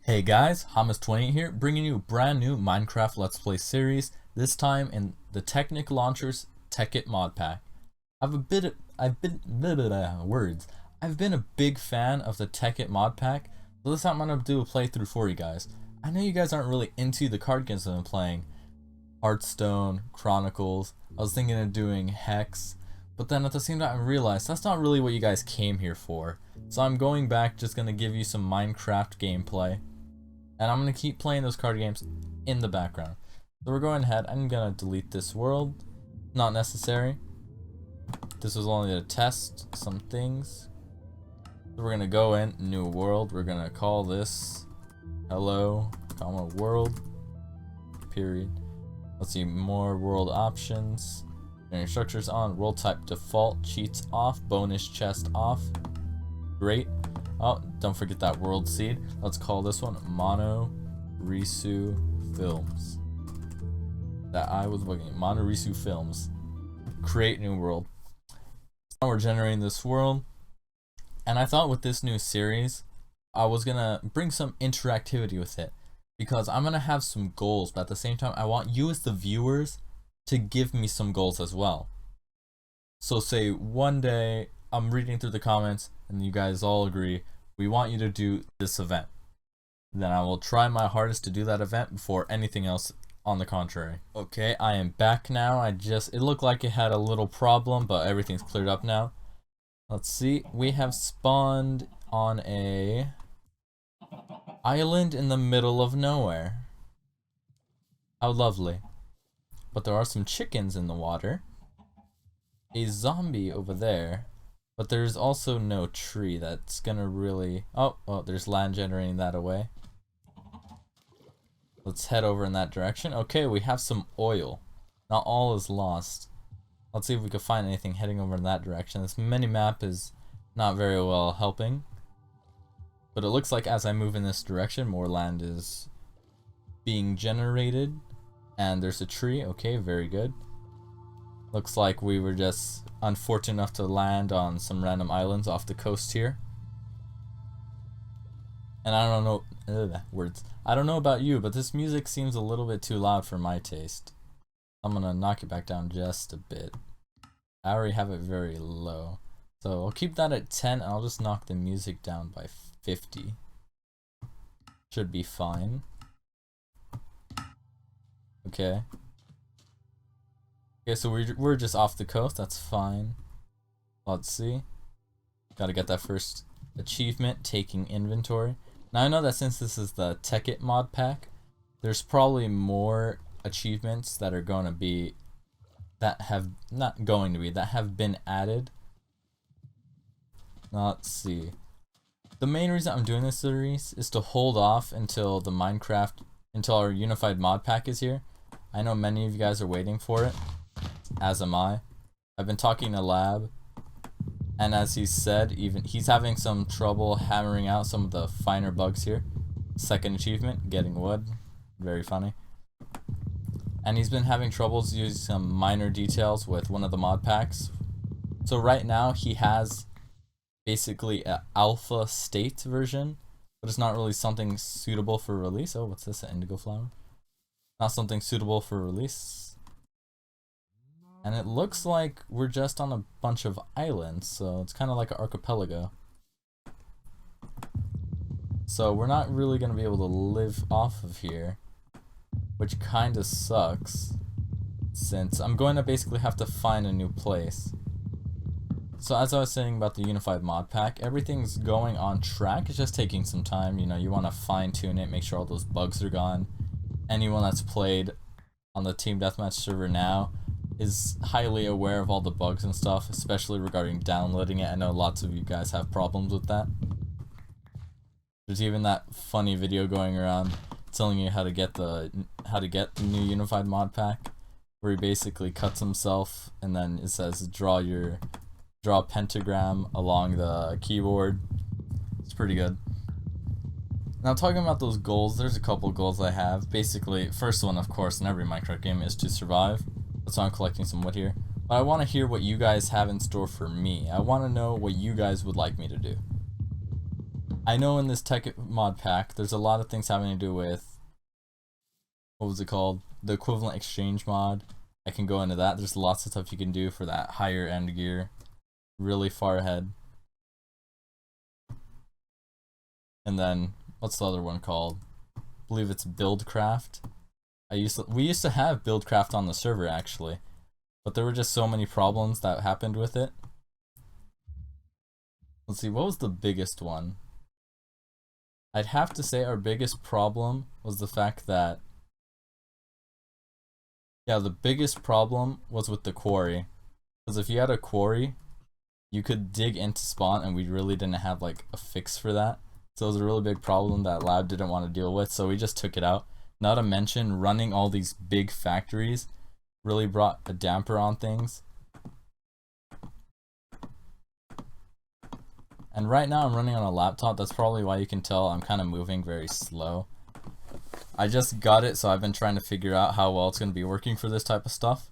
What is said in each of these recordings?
Hey guys, Hamas28 here, bringing you a brand new Minecraft Let's Play series, this time in the Tekkit Launcher's Tekkit mod pack. I've been a big fan of the Tekkit mod pack, so this time I'm gonna do a playthrough for you guys. I know you guys aren't really into the card games I've been playing, Hearthstone, Chronicles. I was thinking of doing Hex, but then at the same time I realized that's not really what you guys came here for. So I'm going back, just gonna give you some Minecraft gameplay. And I'm going to keep playing those card games in the background. So we're going ahead. I'm going to delete this world. Not necessary. This was only to test some things. So we're going to go in, new world. We're going to call this hello, comma, world, period. Let's see, more world options. Generating structures on, world type default, cheats off, bonus chest off. Great. Oh, don't forget that world seed. Let's call this one Mono Risu Films. That I was looking. Mono Risu Films. Create new world. So now we're generating this world. And I thought with this new series, I was gonna bring some interactivity with it. Because I'm gonna have some goals, but at the same time, I want you as the viewers to give me some goals as well. So say one day, I'm reading through the comments, and you guys all agree, we want you to do this event. Then I will try my hardest to do that event before anything else on the contrary. Okay, I am back now. It looked like it had a little problem, but everything's cleared up now. Let's see, we have spawned on a island in the middle of nowhere. How lovely. But there are some chickens in the water. A zombie over there. But there's also no tree that's gonna really... Oh, there's land generating that away. Let's head over in that direction. Okay, we have some oil. Not all is lost. Let's see if we can find anything heading over in that direction. This mini-map is not very well helping. But it looks like as I move in this direction, more land is being generated. And there's a tree. Okay, very good. Looks like we were just unfortunate enough to land on some random islands off the coast here. And I don't know, I don't know about you, but this music seems a little bit too loud for my taste. I'm gonna knock it back down just a bit. I already have it very low. So I'll keep that at 10 and I'll just knock the music down by 50. Should be fine. Okay. Okay, so we're just off the coast, that's fine. Let's see. Gotta get that first achievement, taking inventory. Now I know that since this is the Tekkit mod pack, there's probably more achievements that are going to be, that have been added. Now, let's see. The main reason I'm doing this series is to hold off until until our unified mod pack is here. I know many of you guys are waiting for it. As am I. I've been talking to Lab, and as he said, he's having some trouble hammering out some of the finer bugs here. Second achievement, getting wood. Very funny. And he's been having troubles using some minor details with one of the mod packs. So right now he has basically an alpha state version, but it's not really something suitable for release. Oh, what's this? An indigo flower? Not something suitable for release. And it looks like we're just on a bunch of islands, so it's kind of like an archipelago. So we're not really going to be able to live off of here, which kind of sucks, since I'm going to basically have to find a new place. So as I was saying about the unified mod pack, everything's going on track. It's just taking some time. You know, you want to fine tune it, make sure all those bugs are gone. Anyone that's played on the Team Deathmatch server now is highly aware of all the bugs and stuff, especially regarding downloading it. I know lots of you guys have problems with that. There's even that funny video going around telling you how to get the new unified mod pack, where he basically cuts himself and then it says draw a pentagram along the keyboard. It's pretty good. Now talking about those goals, there's a couple goals I have. Basically, first one of course in every Minecraft game is to survive. That's why I'm collecting some wood here. But I want to hear what you guys have in store for me. I want to know what you guys would like me to do. I know in this Tekkit mod pack, there's a lot of things having to do with, what was it called? The equivalent exchange mod. I can go into that. There's lots of stuff you can do for that higher end gear. Really far ahead. And then, what's the other one called? I believe it's Buildcraft. We used to have Buildcraft on the server actually, but there were just so many problems that happened with it. Let's see, what was the biggest one? I'd have to say our biggest problem was the fact that, yeah, the biggest problem was with the quarry. Because if you had a quarry, you could dig into spawn, and we really didn't have like a fix for that. So it was a really big problem that Lab didn't want to deal with, so we just took it out. Not to mention, running all these big factories really brought a damper on things. And right now I'm running on a laptop. That's probably why you can tell I'm kind of moving very slow. I just got it, so I've been trying to figure out how well it's going to be working for this type of stuff.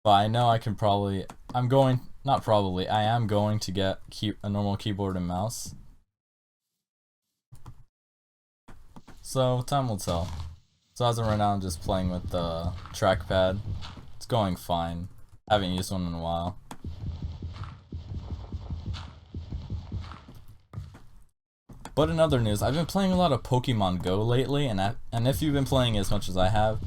But I know I can probably, I am going to get a normal keyboard and mouse. So time will tell. So as of right now, I'm just playing with the trackpad. It's going fine. I haven't used one in a while. But in other news, I've been playing a lot of Pokemon Go lately, and if you've been playing as much as I have,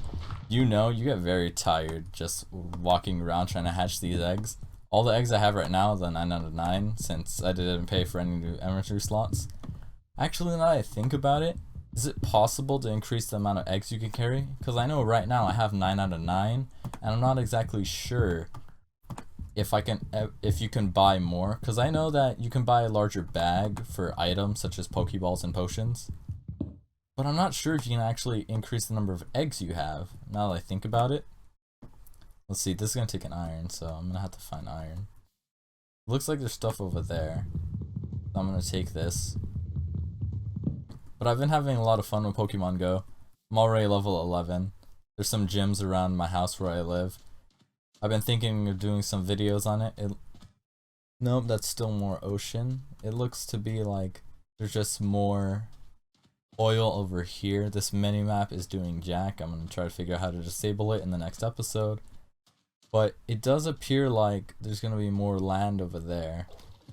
you know you get very tired just walking around trying to hatch these eggs. All the eggs I have right now is a 9 out of 9, since I didn't pay for any new inventory slots. Actually, now that I think about it, is it possible to increase the amount of eggs you can carry? Because I know right now I have 9 out of 9, and I'm not exactly sure if you can buy more, because I know that you can buy a larger bag for items such as Pokeballs and potions, but I'm not sure if you can actually increase the number of eggs you have, now that I think about it. Let's see, this is going to take an iron, so I'm going to have to find iron. Looks like there's stuff over there, so I'm going to take this. But I've been having a lot of fun with Pokemon Go. I'm already level 11. There's some gyms around my house where I live. I've been thinking of doing some videos on it. Nope, that's still more ocean. It looks to be like there's just more oil over here. This mini-map is doing jack. I'm going to try to figure out how to disable it in the next episode. But it does appear like there's going to be more land over there.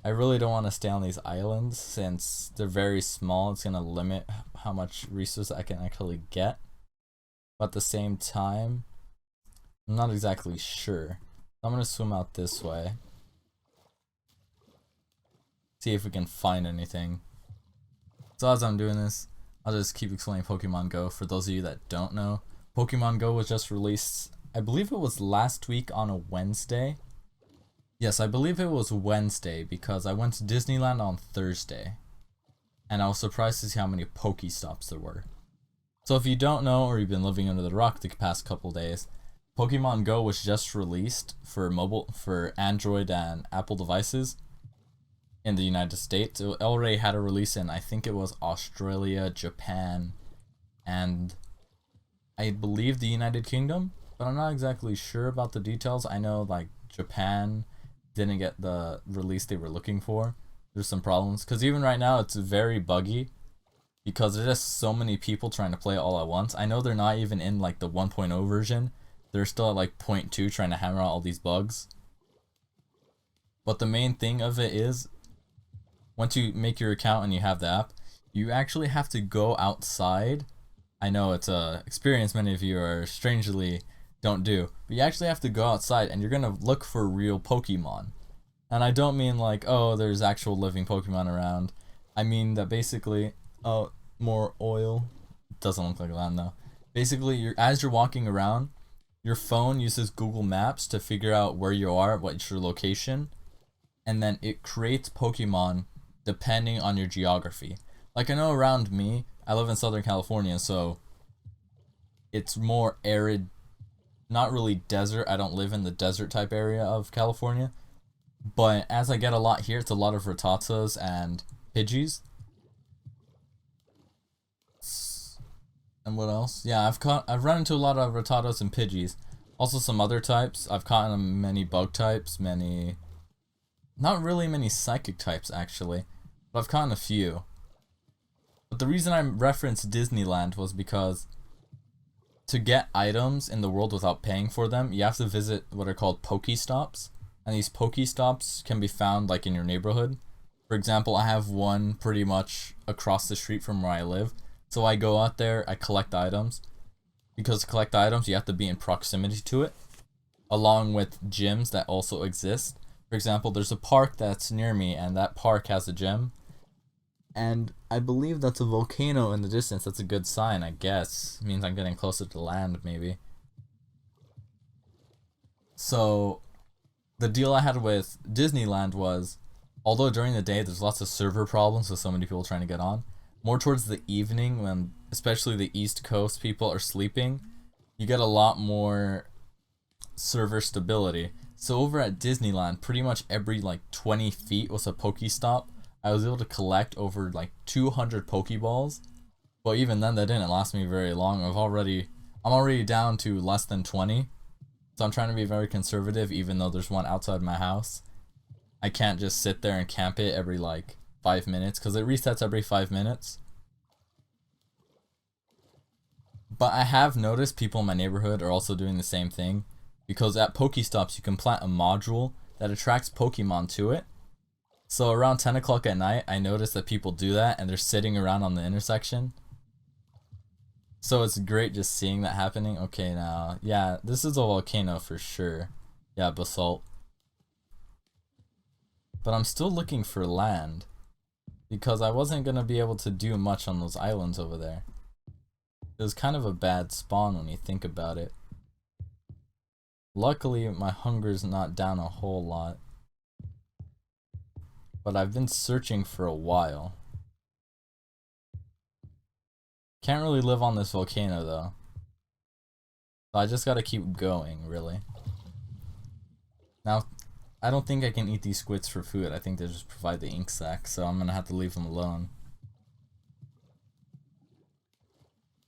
I really don't want to stay on these islands since they're very small. It's going to limit how much resources I can actually get. But at the same time, I'm not exactly sure. I'm going to swim out this way. See if we can find anything. So as I'm doing this, I'll just keep explaining Pokemon Go for those of you that don't know. Pokemon Go was just released, I believe it was last week on a Wednesday. Yes, I believe it was Wednesday because I went to Disneyland on Thursday. And I was surprised to see how many Pokestops there were. So if you don't know, or you've been living under the rock the past couple days, Pokemon Go was just released for Android and Apple devices in the United States. It already had a release in, I think it was Australia, Japan, and I believe the United Kingdom, but I'm not exactly sure about the details. I know like Japan didn't get the release they were looking for. There's some problems because even right now it's very buggy because there's just so many people trying to play it all at once. I know they're not even in like the 1.0 version. They're still at like 0.2 trying to hammer out all these bugs. But the main thing of it is, once you make your account and you have the app, you actually have to go outside. I know it's a experience many of you are strangely don't do, but you actually have to go outside and you're going to look for real Pokemon. And I don't mean like, oh, there's actual living Pokemon around. I mean that basically, oh, more oil. Doesn't look like land though. Basically, as you're walking around, your phone uses Google Maps to figure out where you are, what's your location, and then it creates Pokemon depending on your geography. Like I know around me, I live in Southern California, so it's more arid, not really desert. I don't live in the desert type area of California. But as I get a lot here, it's a lot of Rattatas and Pidgeys. And what else? Yeah, I've run into a lot of Rattatas and Pidgeys. Also some other types. I've caught many bug types, not really many psychic types actually, but I've caught a few. But the reason I referenced Disneyland was because to get items in the world without paying for them, you have to visit what are called Pokestops. And these Pokestops can be found like in your neighborhood. For example, I have one pretty much across the street from where I live. So I go out there, I collect items. Because to collect items, you have to be in proximity to it, along with gyms that also exist. For example, there's a park that's near me, and that park has a gym. And I believe that's a volcano in the distance. That's a good sign, I guess. It means I'm getting closer to land, maybe. So, the deal I had with Disneyland was, although during the day there's lots of server problems with so many people trying to get on, more towards the evening when especially the East Coast people are sleeping, you get a lot more server stability. So over at Disneyland, pretty much every like 20 feet was a Pokestop. I was able to collect over like 200 Pokeballs. But even then that didn't last me very long. I'm already down to less than 20. So I'm trying to be very conservative even though there's one outside my house. I can't just sit there and camp it every like 5 minutes because it resets every 5 minutes. But I have noticed people in my neighborhood are also doing the same thing, because at Pokestops you can plant a module that attracts Pokemon to it. So around 10 o'clock at night, I noticed that people do that and they're sitting around on the intersection. So it's great just seeing that happening. Okay, now, yeah, this is a volcano for sure. Yeah, basalt. But I'm still looking for land, because I wasn't going to be able to do much on those islands over there. It was kind of a bad spawn when you think about it. Luckily, my hunger's not down a whole lot. But I've been searching for a while. Can't really live on this volcano though. So I just gotta keep going, really. Now, I don't think I can eat these squids for food. I think they just provide the ink sac, so I'm gonna have to leave them alone.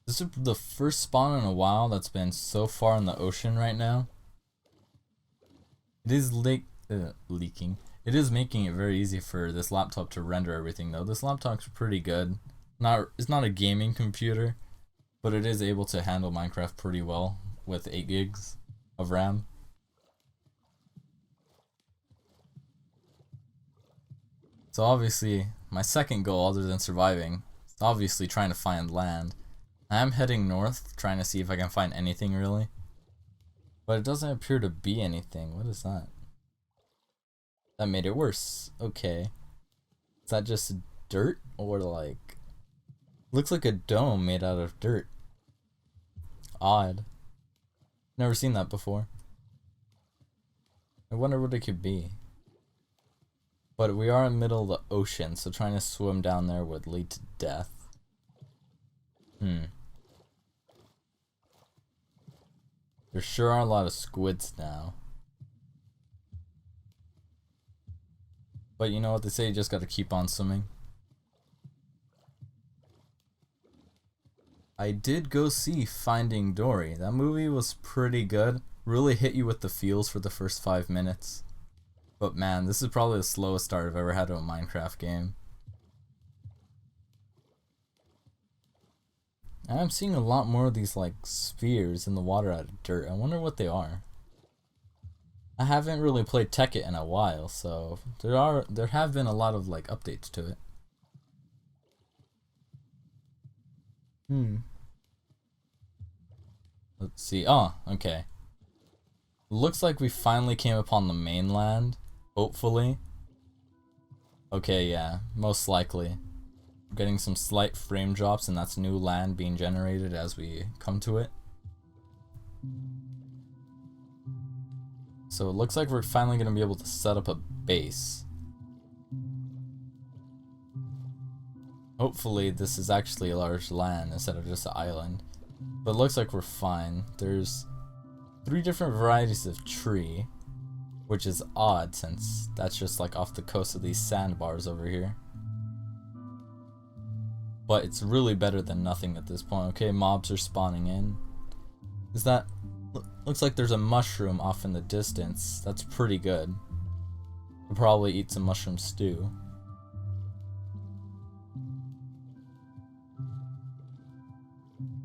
This is the first spawn in a while that's been so far in the ocean right now. It is leaking. It is making it very easy for this laptop to render everything though. This laptop's pretty good. It's not a gaming computer, but it is able to handle Minecraft pretty well with 8 gigs of RAM. So obviously, my second goal other than surviving is obviously trying to find land. I am heading north, trying to see if I can find anything really. But it doesn't appear to be anything. What is that? That made it worse. Okay. Is that just dirt? Or like... Looks like a dome made out of dirt. Odd. Never seen that before. I wonder what it could be. But we are in the middle of the ocean, so trying to swim down there would lead to death. There sure are a lot of squids now. But you know what they say, you just gotta keep on swimming. I did go see Finding Dory. That movie was pretty good. Really hit you with the feels for the first 5 minutes. But man, this is probably the slowest start I've ever had to a Minecraft game. And I'm seeing a lot more of these like spheres in the water out of dirt. I wonder what they are. I haven't really played Tekkit in a while, so there have been a lot of like updates to it. Let's see. Oh, okay. Looks like we finally came upon the mainland. Hopefully. Okay, yeah, most likely. We're getting some slight frame drops, and that's new land being generated as we come to it. So it looks like we're finally going to be able to set up a base. Hopefully this is actually a large land instead of just an island. But it looks like we're fine. There's 3 different varieties of tree, which is odd since that's just like off the coast of these sandbars over here. But it's really better than nothing at this point. Okay, mobs are spawning in. Is that... Looks like there's a mushroom off in the distance. That's pretty good. We'll probably eat some mushroom stew.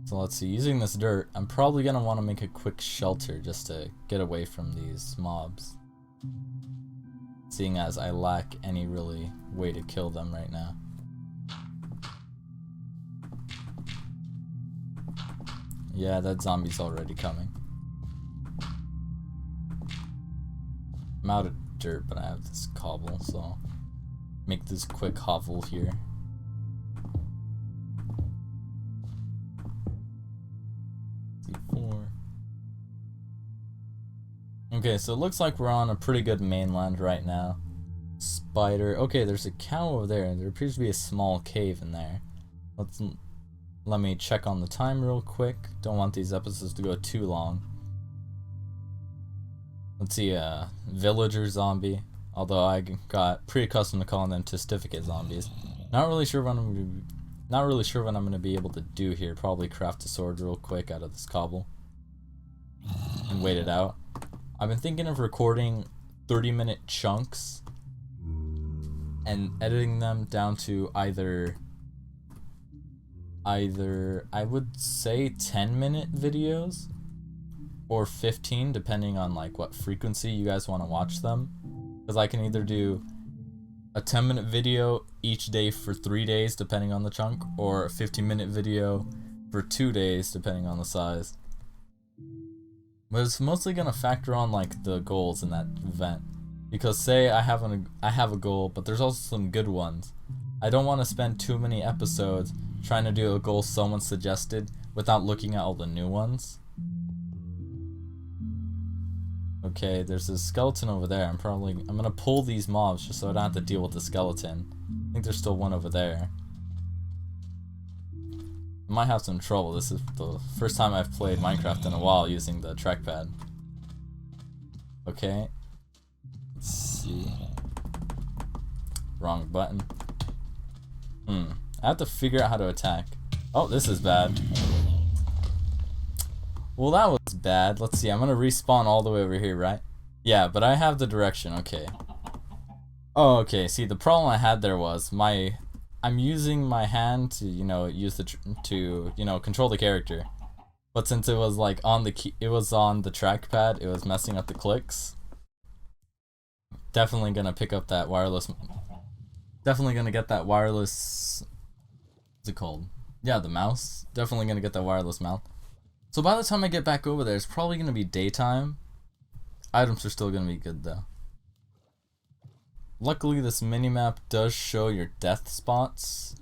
So let's see, using this dirt, I'm probably gonna want to make a quick shelter just to get away from these mobs. Seeing as I lack any really way to kill them right now. Yeah, that zombie's already coming. I'm out of dirt, but I have this cobble, so I'll make this quick hovel here. C4. Okay, so it looks like we're on a pretty good mainland right now. Spider. Okay, there's a cow over there. There appears to be a small cave in there. Let me check on the time real quick. Don't want these episodes to go too long. Let's see, villager zombie. Although I got pretty accustomed to calling them testificate zombies. Not really sure what I'm gonna be able to do here. Probably craft a sword real quick out of this cobble and wait it out. I've been thinking of recording 30-minute chunks and editing them down to either I would say 10-minute videos or 15, depending on like what frequency you guys want to watch them, because I can either do a 10-minute video each day for 3 days depending on the chunk, or a 15-minute video for 2 days depending on the size. But it's mostly gonna factor on like the goals in that event, because say I have a goal, but there's also some good ones. I don't want to spend too many episodes trying to do a goal someone suggested without looking at all the new ones. Okay, there's a skeleton over there. I'm gonna pull these mobs just so I don't have to deal with the skeleton. I think there's still one over there. I might have some trouble. This is the first time I've played Minecraft in a while using the trackpad. Okay. Let's see. Wrong button. I have to figure out how to attack. Oh, this is bad. Well, that was bad. Let's see, I'm gonna respawn all the way over here, right? Yeah, but I have the direction, okay. Oh, okay, see, the problem I had there was I'm using my hand to, control the character. But since it was like on the trackpad, it was messing up the clicks. Definitely gonna pick up that wireless. Definitely gonna get that wireless. What's it called? Yeah, the mouse. Definitely gonna get that wireless mouse. So by the time I get back over there, it's probably gonna be daytime. Items are still gonna be good though. Luckily, this minimap does show your death spots.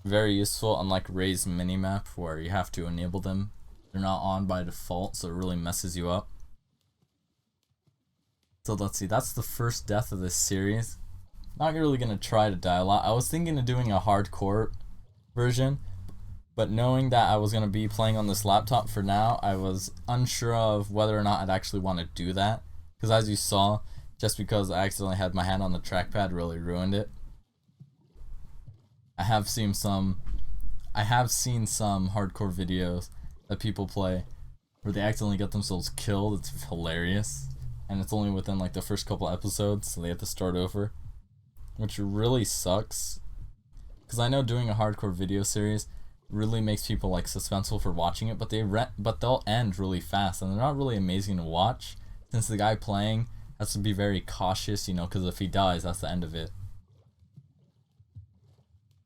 Very useful, unlike Ray's minimap where you have to enable them. They're not on by default, so it really messes you up. So let's see, that's the first death of this series. Not really gonna try to die a lot. I was thinking of doing a hardcore version, but knowing that I was gonna be playing on this laptop for now, I was unsure of whether or not I'd actually want to do that. Because as you saw, just because I accidentally had my hand on the trackpad really ruined it. I have seen some hardcore videos that people play where they accidentally get themselves killed. It's hilarious. And it's only within like the first couple episodes, so they have to start over. Which really sucks. Because I know doing a hardcore video series really makes people like suspenseful for watching it, but they'll end really fast, and they're not really amazing to watch, since the guy playing has to be very cautious, because if he dies, that's the end of it.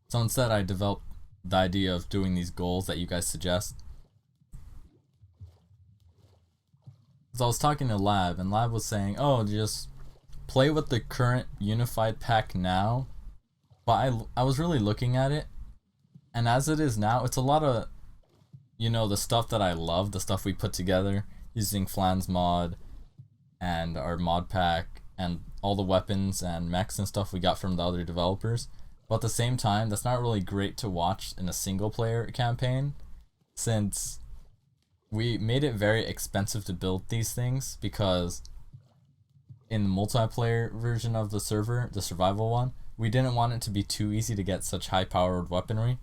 So instead, I developed the idea of doing these goals that you guys suggest. So I was talking to Lab, and Lab was saying, oh, just play with the current unified pack now. But I was really looking at it, and as it is now, it's a lot of, the stuff that I love, the stuff we put together using Flan's mod and our mod pack and all the weapons and mechs and stuff we got from the other developers. But at the same time, that's not really great to watch in a single player campaign, since we made it very expensive to build these things, because in the multiplayer version of the server, the survival one, we didn't want it to be too easy to get such high-powered weaponry.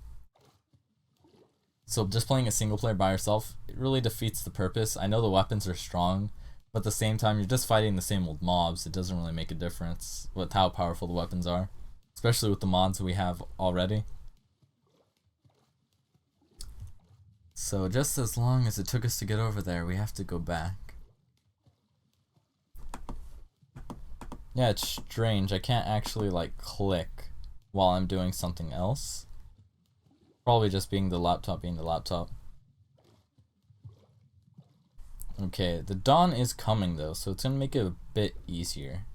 So just playing a single player by yourself, it really defeats the purpose. I know the weapons are strong, but at the same time, you're just fighting the same old mobs. It doesn't really make a difference with how powerful the weapons are, especially with the mods we have already. So just as long as it took us to get over there, we have to go back. Yeah, it's strange. I can't actually like click while I'm doing something else. Probably just being the laptop being the laptop. Okay, the dawn is coming though, so it's gonna make it a bit easier.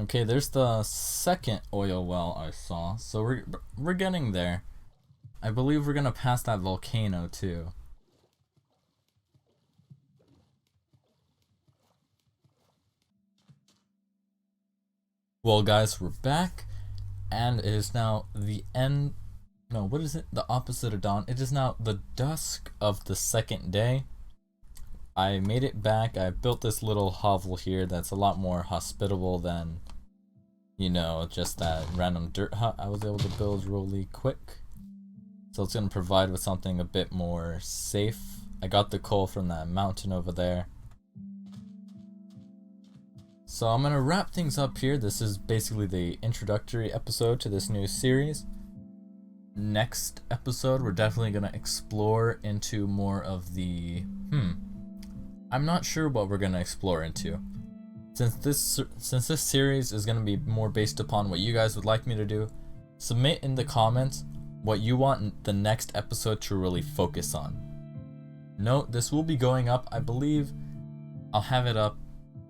Okay, there's the second oil well I saw, so we're getting there. I believe we're gonna pass that volcano too. Well guys, we're back, and it is now the end. No, what is it? The opposite of dawn. It is now the dusk of the second day. I made it back. I built this little hovel here that's a lot more hospitable than, you know, just that random dirt hut I was able to build really quick. So it's going to provide with something a bit more safe. I got the coal from that mountain over there. So I'm going to wrap things up here. This is basically the introductory episode to this new series. Next episode, we're definitely going to explore into more of the... I'm not sure what we're going to explore into. Since this series is going to be more based upon what you guys would like me to do, submit in the comments what you want the next episode to really focus on. Note, this will be going up, I believe, I'll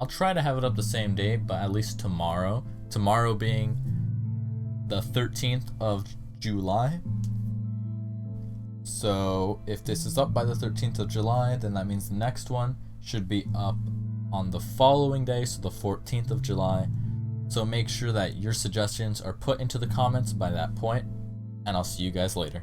try to have it up the same day, but at least tomorrow. Tomorrow being the 13th of July. So if this is up by the 13th of July, then that means the next one should be up on the following day, so the 14th of July. So make sure that your suggestions are put into the comments by that point, and I'll see you guys later.